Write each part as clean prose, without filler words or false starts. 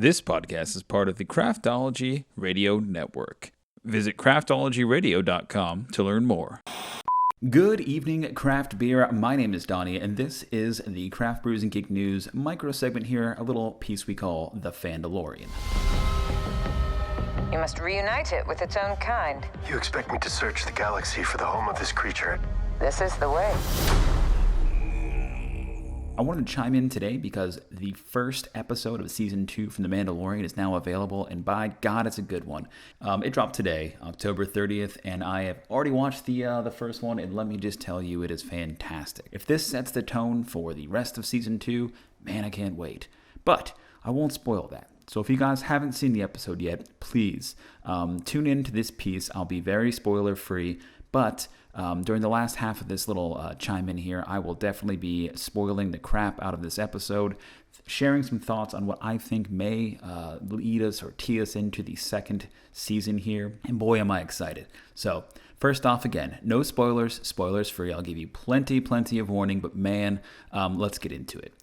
This podcast is part of the Craftology Radio Network. Visit craftologyradio.com to learn more. Good evening, craft beer. My name is Donnie, and this is the Craft Brews Geek News micro segment here, a little piece we call the Mandalorian. You must reunite it with its own kind. You expect me to search the galaxy for the home of this creature? This is the way. I wanted to chime in today because the first episode of Season 2 from The Mandalorian is now available, and by God, it's a good one. It dropped today, October 30th, and I have already watched the first one, and let me just tell you, it is fantastic. If this sets the tone for the rest of Season 2, man, I can't wait. But I won't spoil that. So if you guys haven't seen the episode yet, please tune in to this piece. I'll be very spoiler-free, but during the last half of this little chime in here, I will definitely be spoiling the crap out of this episode, sharing some thoughts on what I think may lead us or tee us into the second season here. And boy, am I excited. So first off, again, no spoilers, spoilers free. I'll give you plenty of warning, but man, let's get into it.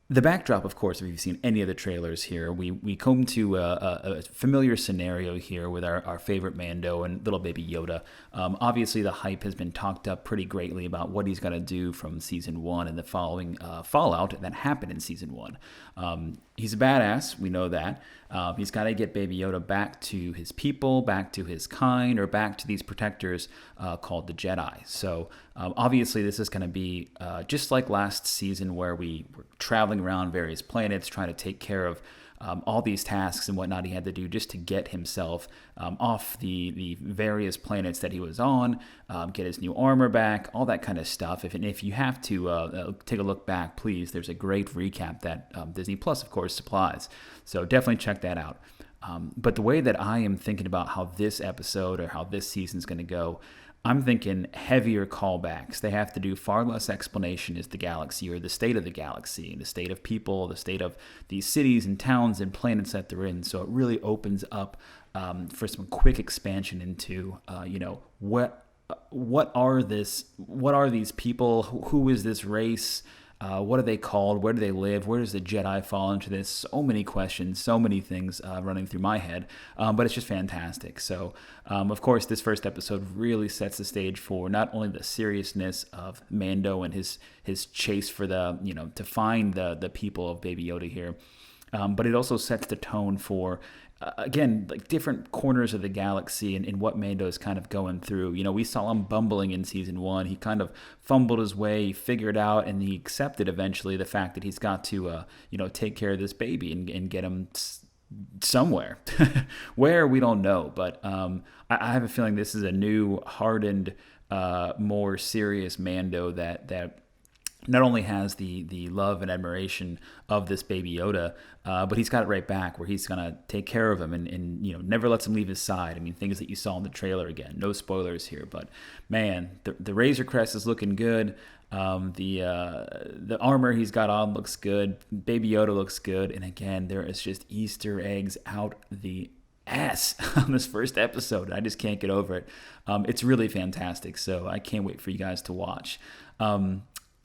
The backdrop, of course, if you've seen any of the trailers here, we come to a familiar scenario here with our favorite Mando and little baby Yoda. Obviously, the hype has been talked up pretty greatly about what he's going to do from Season 1 and the following fallout that happened in Season 1. He's a badass, we know that. He's got to get Baby Yoda back to his people, back to his kind, or back to these protectors called the Jedi. So obviously this is going to be just like last season where we were traveling around various planets trying to take care of all these tasks and whatnot he had to do just to get himself off the various planets that he was on, get his new armor back, all that kind of stuff. If you have to take a look back, please, there's a great recap that Disney Plus, of course, supplies. So definitely check that out. But the way that I am thinking about how this episode or how this season's going to go, I'm thinking heavier callbacks. They have to do far less explanation as the galaxy or the state of the galaxy, the state of people, the state of these cities and towns and planets that they're in. So it really opens up for some quick expansion into, what are these people? Who is this race? What are they called? Where do they live? Where does the Jedi fall into this? So many questions, so many things running through my head, but it's just fantastic. So, of course, this first episode really sets the stage for not only the seriousness of Mando and his chase for to find the people of Baby Yoda here, but it also sets the tone for again, like different corners of the galaxy and what Mando is kind of going through. We saw him bumbling in Season 1. He kind of fumbled his way, figured out, and he accepted eventually the fact that he's got to, take care of this baby and get him somewhere. Where, we don't know. But I have a feeling this is a new, hardened, more serious Mando that not only has the love and admiration of this Baby Yoda, but he's got it right back where he's going to take care of him and never lets him leave his side. I mean, things that you saw in the trailer, again, no spoilers here, but man, the Razor Crest is looking good. The armor he's got on looks good. Baby Yoda looks good. And again, there is just Easter eggs out the ass on this first episode. I just can't get over it. It's really fantastic. So I can't wait for you guys to watch.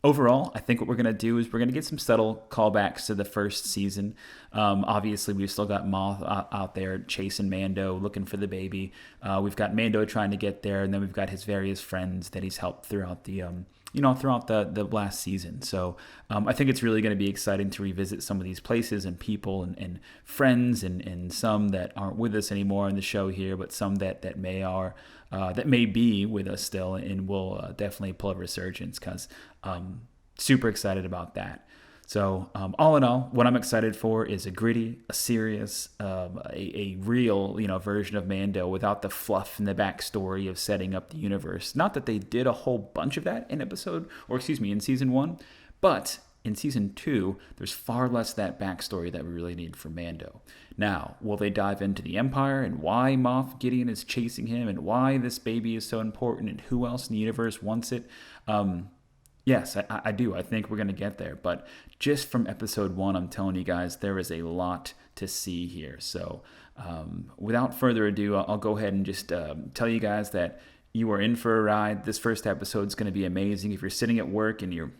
Overall, I think what we're going to do is we're going to get some subtle callbacks to the first season. Obviously, we've still got Moth out there chasing Mando, looking for the baby. We've got Mando trying to get there, and then we've got his various friends that he's helped throughout the last season. So I think it's really going to be exciting to revisit some of these places and people and friends and some that aren't with us anymore in the show here, but some that may be with us still and will definitely pull a resurgence because super excited about that. So all in all, what I'm excited for is a gritty, a serious, a real, version of Mando without the fluff and the backstory of setting up the universe. Not that they did a whole bunch of that in Season 1, but in Season 2, there's far less of that backstory that we really need for Mando. Now, will they dive into the Empire and why Moff Gideon is chasing him and why this baby is so important and who else in the universe wants it? Yes, I do. I think we're going to get there. But just from episode 1, I'm telling you guys, there is a lot to see here. So without further ado, I'll go ahead and just tell you guys that you are in for a ride. This first episode is going to be amazing. If you're sitting at work and you're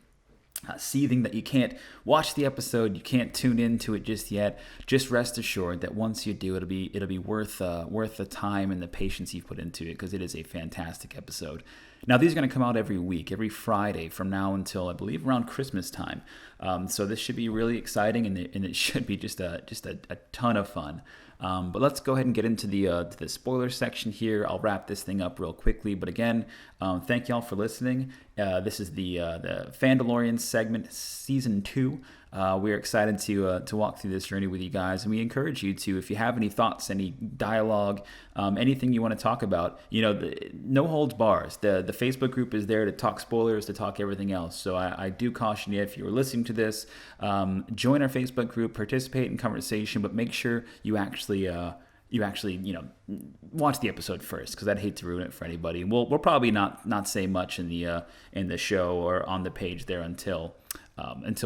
seething that you can't watch the episode, you can't tune into it just yet, just rest assured that once you do, it'll be worth the time and the patience you've put into it, because it is a fantastic episode. Now, these are going to come out every week, every Friday from now until, I believe, around Christmas time. So this should be really exciting, and it should be just a ton of fun. But let's go ahead and get into the spoiler section here. I'll wrap this thing up real quickly. But again, thank y'all for listening. This is the Mandalorian segment, Season 2. We're excited to walk through this journey with you guys, and we encourage you to, if you have any thoughts, any dialogue, anything you want to talk about, no holds bars. The Facebook group is there to talk spoilers, to talk everything else. So I do caution you, if you're listening to this, join our Facebook group, participate in conversation, but make sure you actually watch the episode first, because I'd hate to ruin it for anybody. We'll probably not say much in the show or on the page there until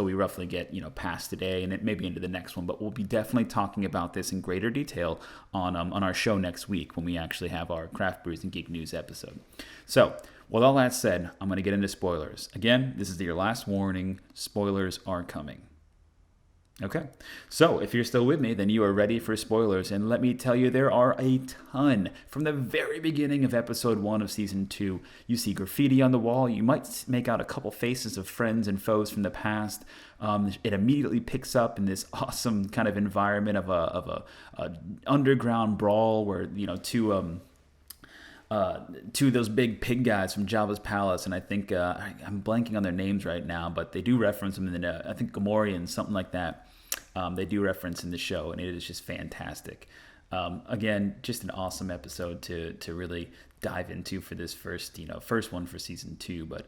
we roughly get past today and maybe into the next one. But we'll be definitely talking about this in greater detail on our show next week, when we actually have our Craft Brews and Geek News episode. So, with all that said, I'm going to get into spoilers. Again, this is your last warning. Spoilers are coming. Okay, so if you're still with me, then you are ready for spoilers, and let me tell you, there are a ton. From the very beginning of episode 1 of season 2, you see graffiti on the wall. You might make out a couple faces of friends and foes from the past. It immediately picks up in this awesome kind of environment of a underground brawl where two of those big pig guys from Jabba's palace, and I think I'm blanking on their names right now, but they do reference them in I think Gamorrean, something like that. They do reference in the show, and it is just fantastic. Again, just an awesome episode to really dive into for this first one for season 2. But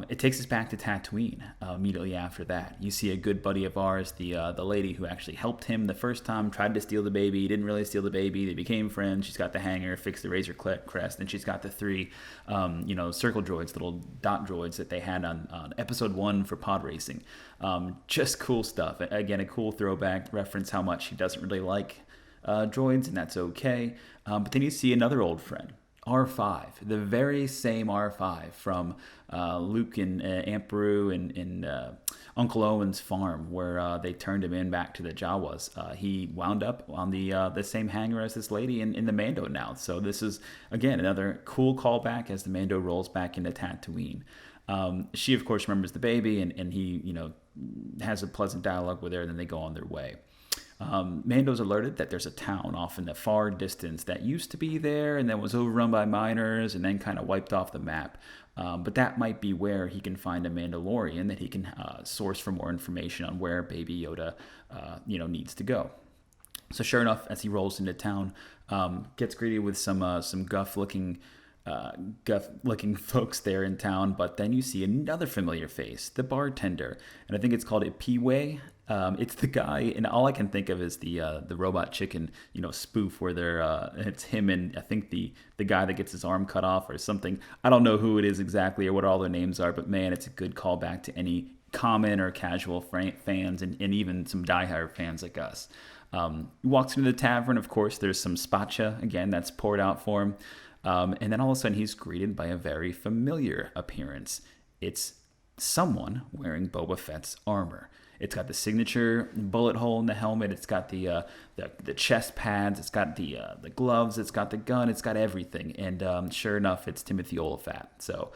it takes us back to Tatooine immediately after that. You see a good buddy of ours, the lady who actually helped him the first time, tried to steal the baby, didn't really steal the baby. They became friends. She's got the hanger, fixed the Razor Crest, and she's got the 3 circle droids, little dot droids that they had on episode 1 for pod racing. Just cool stuff. Again, a cool throwback reference how much she doesn't really like droids, and that's okay. But then you see another old friend, R5, the very same R5 from Luke and Aunt Beru and Uncle Owen's farm, where they turned him in back to the Jawas. He wound up on the same hangar as this lady in the Mando now. So this is, again, another cool callback as the Mando rolls back into Tatooine. She, of course, remembers the baby, and he, has a pleasant dialogue with her, and then they go on their way. Mando's alerted that there's a town off in the far distance that used to be there and then was overrun by miners and then kind of wiped off the map. But that might be where he can find a Mandalorian that he can source for more information on where Baby Yoda, needs to go. So sure enough, as he rolls into town, gets greeted with some guff-looking folks there in town, but then you see another familiar face, the bartender, and I think it's called Ipiwe. It's the guy, and all I can think of is the Robot Chicken, spoof where it's him and I think the guy that gets his arm cut off or something. I don't know who it is exactly or what all their names are, but man, it's a good callback to any common or casual fans and even some diehard fans like us. He walks into the tavern. Of course, there's some spacha again that's poured out for him. And then all of a sudden he's greeted by a very familiar appearance. It's someone wearing Boba Fett's armor. It's got the signature bullet hole in the helmet. It's got the chest pads. It's got the gloves. It's got the gun. It's got everything. And sure enough, it's Timothy Olyphant. So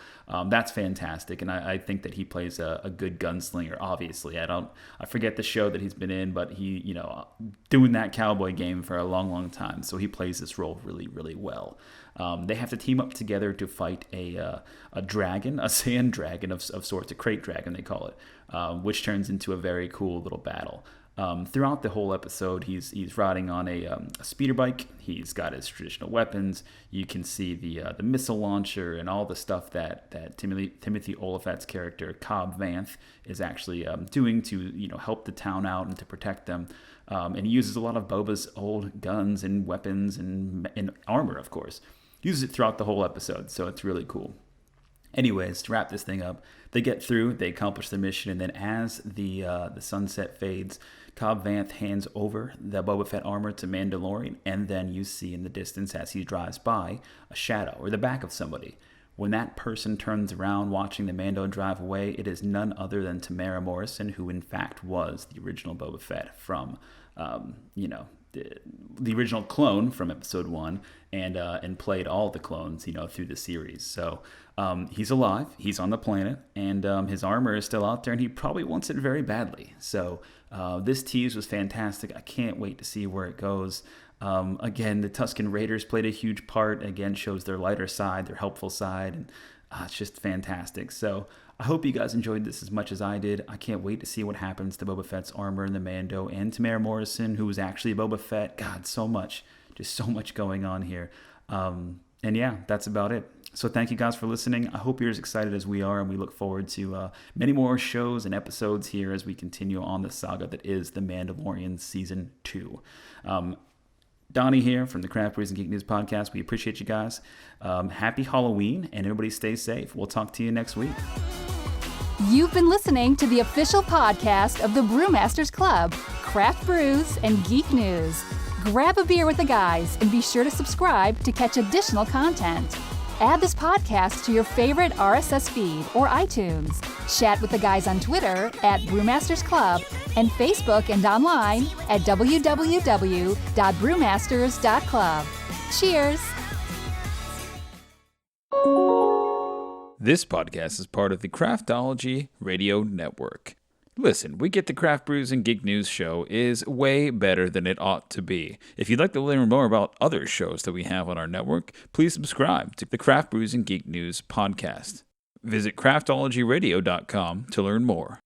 that's fantastic. And I think that he plays a good gunslinger. Obviously, I forget the show that he's been in, but he doing that cowboy game for a long, long time. So he plays this role really, really well. They have to team up together to fight a dragon, a sand dragon of sorts, a crate dragon they call it, which turns into a very cool little battle. Throughout the whole episode, he's riding on a speeder bike. He's got his traditional weapons. You can see the missile launcher and all the stuff that Timothy Olyphant's character Cobb Vanth is actually doing to help the town out and to protect them. And he uses a lot of Boba's old guns and weapons and armor, of course. Uses it throughout the whole episode, so it's really cool. Anyways, to wrap this thing up, they get through, they accomplish the mission, and then as the sunset fades, Cobb Vanth hands over the Boba Fett armor to Mandalorian, and then you see in the distance as he drives by a shadow or the back of somebody. when that person turns around watching the Mando drive away, it is none other than Tamara Morrison, who in fact was the original Boba Fett from, the original clone from Episode 1, and played all the clones, through the series. So he's alive, he's on the planet, and his armor is still out there, and he probably wants it very badly. So this tease was fantastic. I can't wait to see where it goes. Again, the Tusken Raiders played a huge part. Again, shows their lighter side, their helpful side, and it's just fantastic. So I hope you guys enjoyed this as much as I did. I can't wait to see what happens to Boba Fett's armor in the Mando, and Tamara Morrison, who was actually Boba Fett. God, so much going on here. And yeah, that's about it. So thank you guys for listening. I hope you're as excited as we are, and we look forward to many more shows and episodes here as we continue on the saga that is The Mandalorian Season 2. Donnie here from the Craft Brews Geek News podcast. We appreciate you guys. Happy Halloween, and everybody stay safe. We'll talk to you next week. You've been listening to the official podcast of the Brewmasters.Club, Craft Brews and Geek News. Grab a beer with the guys and be sure to subscribe to catch additional content. Add this podcast to your favorite RSS feed or iTunes. Chat with the guys on Twitter at Brewmasters.Club and Facebook and online at www.brewmasters.club. Cheers! This podcast is part of the Craftology Radio Network. Listen, we get the Craft Brews and Geek News show is way better than it ought to be. If you'd like to learn more about other shows that we have on our network, please subscribe to the Craft Brews and Geek News podcast. Visit craftologyradio.com to learn more.